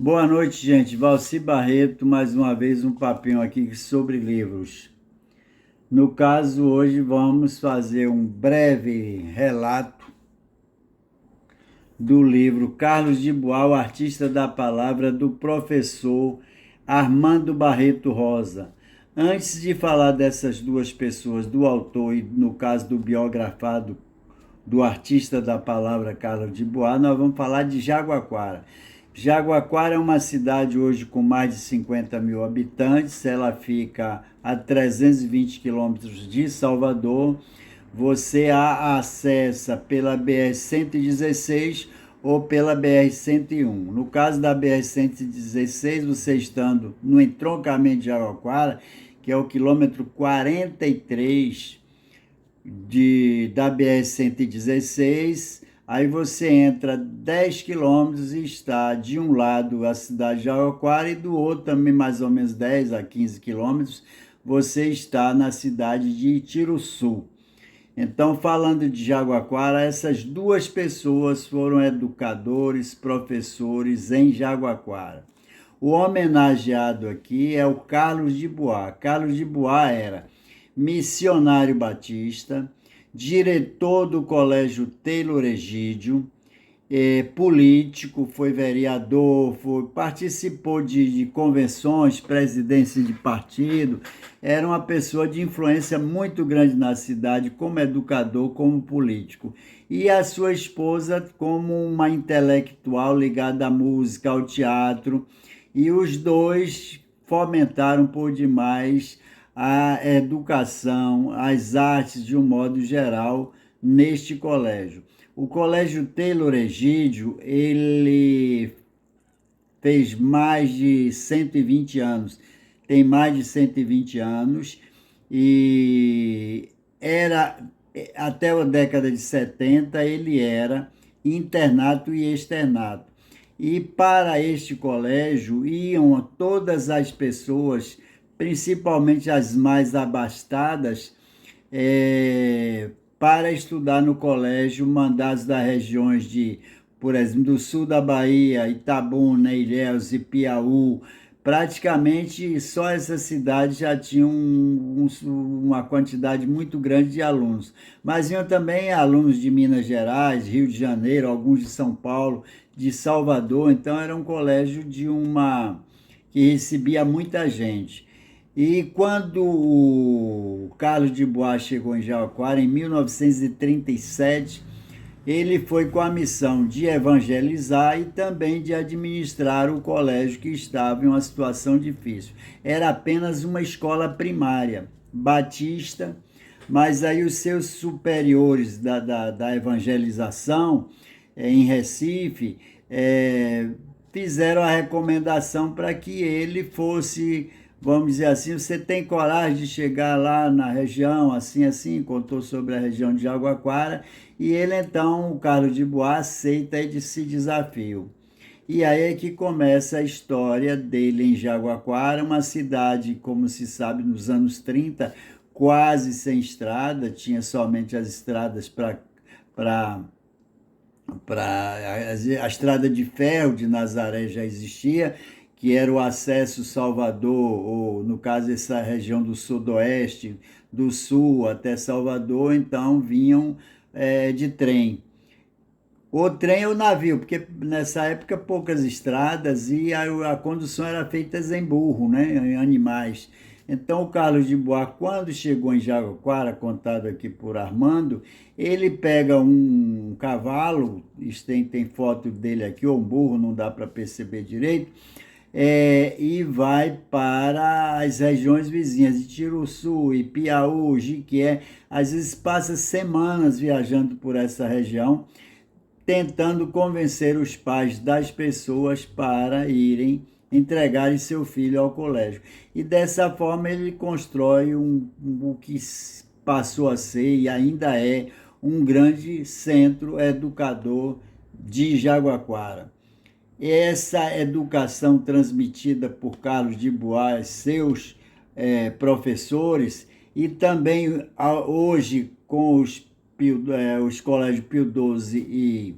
Boa noite, gente. Valci Barreto, mais uma vez um papinho aqui sobre livros. No caso, hoje vamos fazer um breve relato do livro Carlos de Boal, o Artista da Palavra, do professor Armando Barreto Rosa. Antes de falar dessas duas pessoas, do autor e, no caso, do biografado do artista da palavra Carlos de Boal, nós vamos falar de Jaguaquara. Jaguaquara é uma cidade hoje com mais de 50 mil habitantes, ela fica a 320 quilômetros de Salvador. Você a acessa pela BR-116 ou pela BR-101. No caso da BR-116, você estando no entroncamento de Jaguaquara, que é o quilômetro 43 da BR-116, aí você entra 10 quilômetros e está de um lado a cidade de Jaguaquara e do outro também mais ou menos 10 a 15 quilômetros você está na cidade de Itiruçu. Então, falando de Jaguaquara, essas duas pessoas foram educadores, professores em Jaguaquara. O homenageado aqui é o Carlos de Bois. Carlos de Bois era missionário batista, diretor do Colégio Taylor Egídio, político, foi vereador, participou de convenções, presidência de partido, era uma pessoa de influência muito grande na cidade, como educador, como político. E a sua esposa como uma intelectual ligada à música, ao teatro, e os dois fomentaram por demais a educação, as artes de um modo geral neste colégio. O Colégio Taylor Egídio, ele fez mais de 120 anos, tem mais de 120 anos, e era, até a década de 70, ele era internato e externato. E para este colégio iam todas as pessoas, principalmente as mais abastadas, para estudar no colégio, mandados das regiões de, por exemplo, do sul da Bahia, Itabuna, Ilhéus e Piauí. Praticamente só essas cidades já tinham uma quantidade muito grande de alunos. Mas iam também alunos de Minas Gerais, Rio de Janeiro, alguns de São Paulo, de Salvador. Então era um colégio que recebia muita gente. E quando o Carlos de Bois chegou em Jaraguá, em 1937, ele foi com a missão de evangelizar e também de administrar o colégio que estava em uma situação difícil. Era apenas uma escola primária, batista, mas aí os seus superiores da evangelização em Recife fizeram a recomendação para que ele fosse, vamos dizer assim, você tem coragem de chegar lá na região, assim, assim, contou sobre a região de Jaguaquara, e ele então, o Carlos de Bois, aceita esse desafio. E aí é que começa a história dele em Jaguaquara, uma cidade, como se sabe, nos anos 30, quase sem estrada, tinha somente as estradas a estrada de ferro de Nazaré já existia, que era o acesso Salvador, ou no caso essa região do sudoeste, do sul até Salvador, então vinham de trem. O trem é o navio, porque nessa época poucas estradas e a condução era feita em burro, né, em animais. Então o Carlos de Bois, quando chegou em Jaguaquara, contado aqui por Armando, ele pega um cavalo, isso tem foto dele aqui, ou um burro, não dá para perceber direito, e vai para as regiões vizinhas de Tiruçu, Ipiaú, Jiquié. Às vezes passa semanas viajando por essa região, tentando convencer os pais das pessoas para irem entregarem seu filho ao colégio. E dessa forma ele constrói o que passou a ser e ainda é um grande centro educador de Jaguaquara. Essa educação transmitida por Carlos de Bois, seus professores, e também hoje com os colégios Pio XII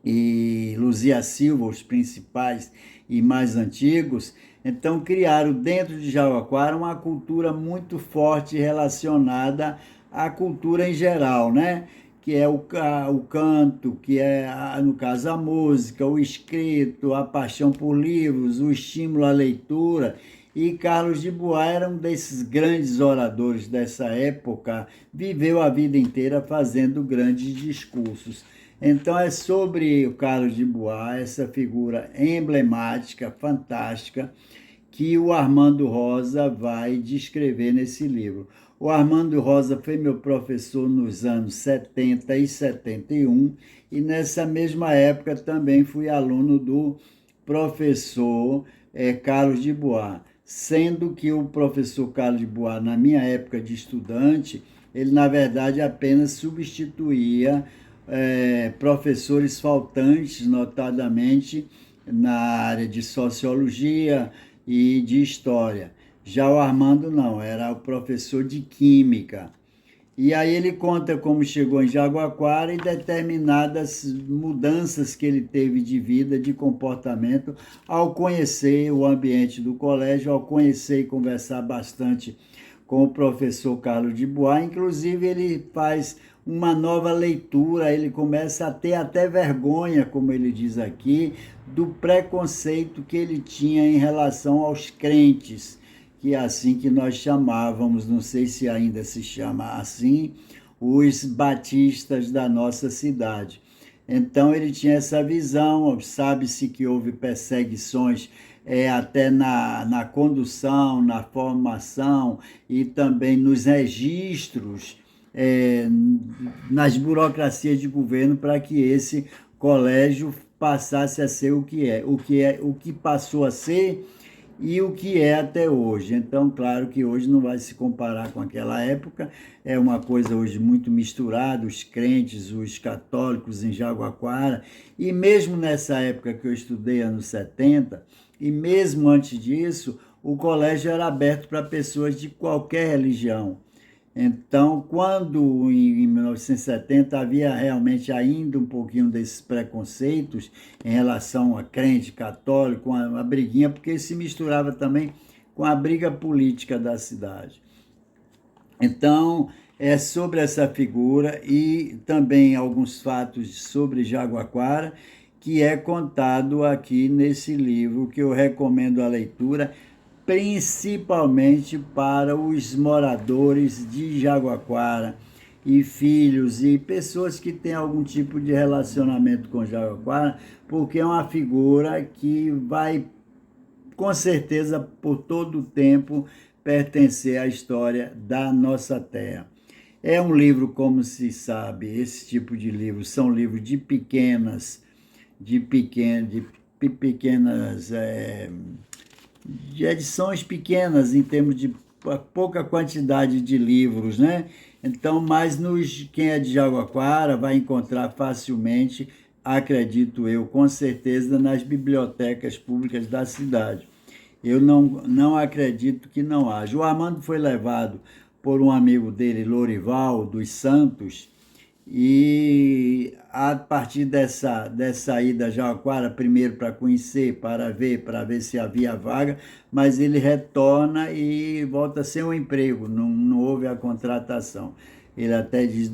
e Luzia Silva, os principais e mais antigos, então criaram dentro de Jaguaquara uma cultura muito forte relacionada à cultura em geral, né? Que é o canto, que é, no caso, a música, o escrito, a paixão por livros, o estímulo à leitura. E Carlos de Bois era um desses grandes oradores dessa época, viveu a vida inteira fazendo grandes discursos. Então é sobre o Carlos de Bois, essa figura emblemática, fantástica, que o Armando Rosa vai descrever nesse livro. O Armando Rosa foi meu professor nos anos 70 e 71, e nessa mesma época também fui aluno do professor Carlos de Bois, sendo que o professor Carlos de Bois, na minha época de estudante, ele na verdade apenas substituía professores faltantes, notadamente na área de sociologia e de história. Já o Armando não, era o professor de química. E aí ele conta como chegou em Jaguaquara e determinadas mudanças que ele teve de vida, de comportamento, ao conhecer o ambiente do colégio, ao conhecer e conversar bastante com o professor Carlos de Bois. Inclusive, ele faz uma nova leitura, ele começa a ter até vergonha, como ele diz aqui, do preconceito que ele tinha em relação aos crentes, que é assim que nós chamávamos, não sei se ainda se chama assim, os batistas da nossa cidade. Então ele tinha essa visão, sabe-se que houve perseguições até na condução, na formação e também nos registros, nas burocracias de governo, para que esse colégio passasse a ser o que passou a ser e o que é até hoje. Então, claro que hoje não vai se comparar com aquela época, é uma coisa hoje muito misturada, os crentes, os católicos em Jaguaquara, e mesmo nessa época que eu estudei, anos 70, e mesmo antes disso, o colégio era aberto para pessoas de qualquer religião. Então, quando em 1970 havia realmente ainda um pouquinho desses preconceitos em relação a crente católico, uma briguinha, porque se misturava também com a briga política da cidade. Então, é sobre essa figura e também alguns fatos sobre Jaguaquara, que é contado aqui nesse livro, que eu recomendo a leitura, principalmente para os moradores de Jaguaquara e filhos e pessoas que têm algum tipo de relacionamento com Jaguaquara, porque é uma figura que vai, com certeza, por todo o tempo, pertencer à história da nossa terra. É um livro, como se sabe, esse tipo de livros são livros de pequenas de edições pequenas em termos de pouca quantidade de livros, né? Então, mas quem é de Jaguaquara vai encontrar facilmente, acredito eu, com certeza, nas bibliotecas públicas da cidade. Eu não acredito que não haja. O Armando foi levado por um amigo dele, Lorival dos Santos, e a partir dessa ida a Jaguaquara, primeiro para conhecer, para ver se havia vaga, mas ele retorna e volta sem um emprego, não houve a contratação. Ele até diz,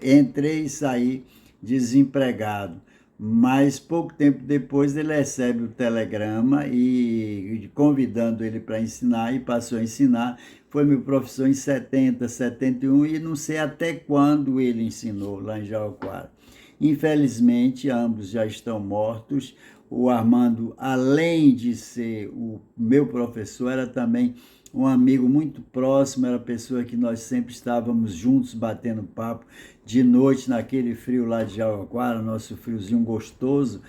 entrei e saí desempregado. Mas pouco tempo depois ele recebe o telegrama e convidando ele para ensinar, e passou a ensinar. Foi meu professor em 70, 71 e não sei até quando ele ensinou lá em Jauquara. Infelizmente, ambos já estão mortos. O Armando, além de ser o meu professor, era também um amigo muito próximo, era a pessoa que nós sempre estávamos juntos batendo papo de noite naquele frio lá de Jauaquara, nosso friozinho gostoso.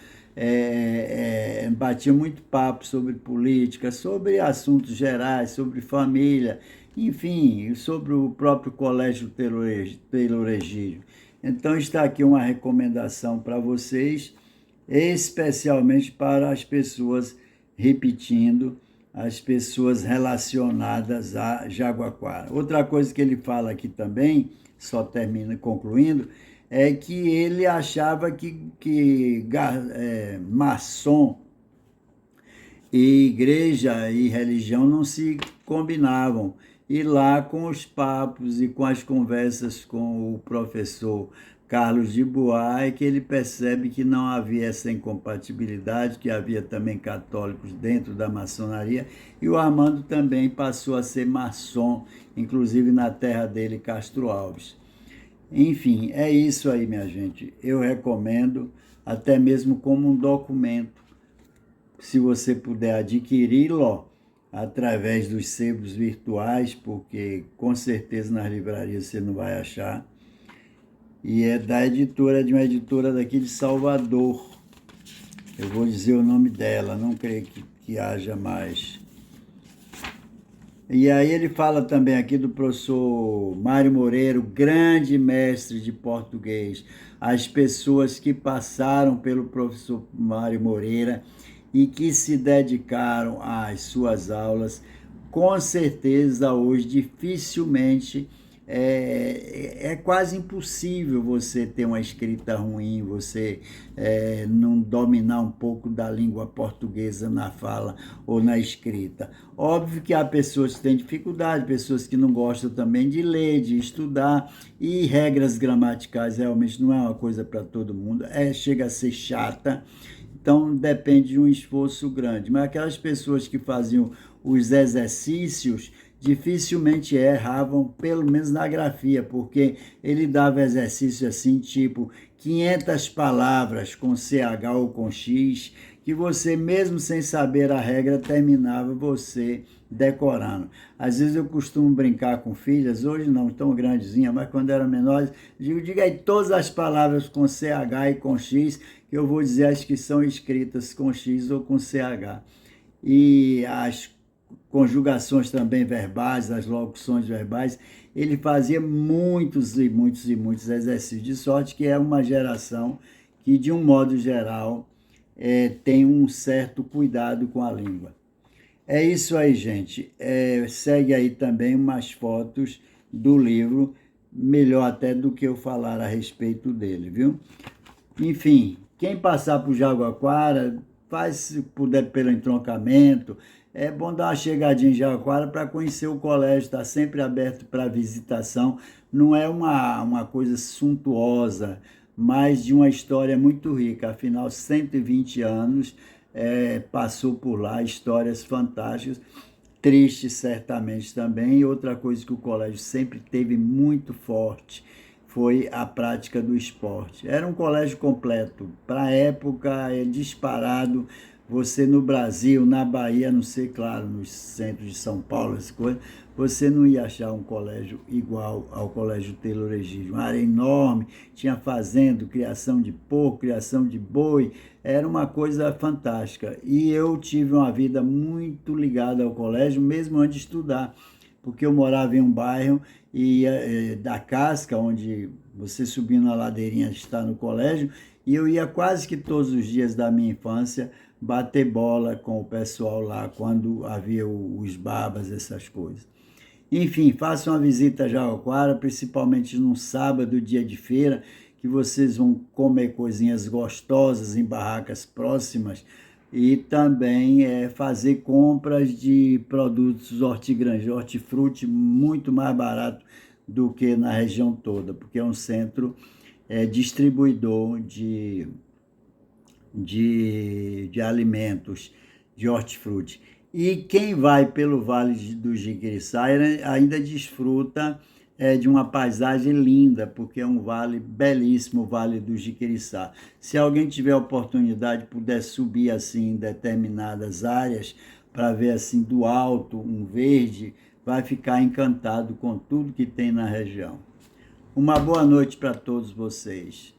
Batia muito papo sobre política, sobre assuntos gerais, sobre família, enfim, sobre o próprio Colégio Taylor Egídio. Então está aqui uma recomendação para vocês, especialmente para as pessoas, repetindo, as pessoas relacionadas a Jaguaquara. Outra coisa que ele fala aqui também, só termina concluindo, é que ele achava que maçom e igreja e religião não se combinavam. E lá, com os papos e com as conversas com o professor Carlos de Bois, é que ele percebe que não havia essa incompatibilidade, que havia também católicos dentro da maçonaria, e o Armando também passou a ser maçom, inclusive na terra dele, Castro Alves. Enfim, é isso aí, minha gente. Eu recomendo, até mesmo como um documento, se você puder adquiri-lo através dos sebos virtuais, porque com certeza nas livrarias você não vai achar. E é da editora, de uma editora daqui de Salvador. Eu vou dizer o nome dela, não creio que haja mais. E aí ele fala também aqui do professor Mário Moreira, grande mestre de português. As pessoas que passaram pelo professor Mário Moreira e que se dedicaram às suas aulas, com certeza hoje dificilmente é quase impossível você ter uma escrita ruim, você não dominar um pouco da língua portuguesa na fala ou na escrita. Óbvio que há pessoas que têm dificuldade, pessoas que não gostam também de ler, de estudar, e regras gramaticais realmente não é uma coisa para todo mundo, chega a ser chata. Então, depende de um esforço grande. Mas aquelas pessoas que faziam os exercícios dificilmente erravam, pelo menos na grafia, porque ele dava exercício assim, tipo 500 palavras com CH ou com X, que você, mesmo sem saber a regra, terminava você decorando. Às vezes eu costumo brincar com filhas, hoje não tão grandezinha, mas quando eram menores, diga aí todas as palavras com CH e com X, que eu vou dizer as que são escritas com X ou com CH. E as conjugações também verbais, as locuções verbais, ele fazia muitos e muitos e muitos exercícios, de sorte que é uma geração que, de um modo geral, tem um certo cuidado com a língua. É isso aí, gente. Segue aí também umas fotos do livro, melhor até do que eu falar a respeito dele, viu? Enfim, quem passar por Jaguaquara, faz, se puder, pelo entroncamento. É bom dar uma chegadinha em Jaguaquara para conhecer o colégio, está sempre aberto para visitação. Não é uma coisa suntuosa, mas de uma história muito rica. Afinal, 120 anos passou por lá, histórias fantásticas, tristes certamente também. E outra coisa que o colégio sempre teve muito forte foi a prática do esporte. Era um colégio completo. Para a época, disparado. Você no Brasil, na Bahia, não sei, claro, nos centros de São Paulo, essas coisas, você não ia achar um colégio igual ao Colégio Taylor Egídio. Uma área enorme, tinha fazenda, criação de porco, criação de boi, era uma coisa fantástica. E eu tive uma vida muito ligada ao colégio, mesmo antes de estudar, porque eu morava em um bairro da Casca, onde você subindo a ladeirinha está no colégio, e eu ia quase que todos os dias da minha infância bater bola com o pessoal lá, quando havia os babas, essas coisas. Enfim, faça uma visita a Jaraguara, principalmente num sábado, dia de feira, que vocês vão comer coisinhas gostosas em barracas próximas, e também fazer compras de produtos hortifruti muito mais barato do que na região toda, porque é um centro distribuidor de alimentos, de hortifruti. E quem vai pelo Vale do Jiquiriçá ainda desfruta de uma paisagem linda, porque é um vale belíssimo, o Vale do Jiquiriçá. Se alguém tiver oportunidade, puder subir assim em determinadas áreas, para ver assim do alto um verde, vai ficar encantado com tudo que tem na região. Uma boa noite para todos vocês.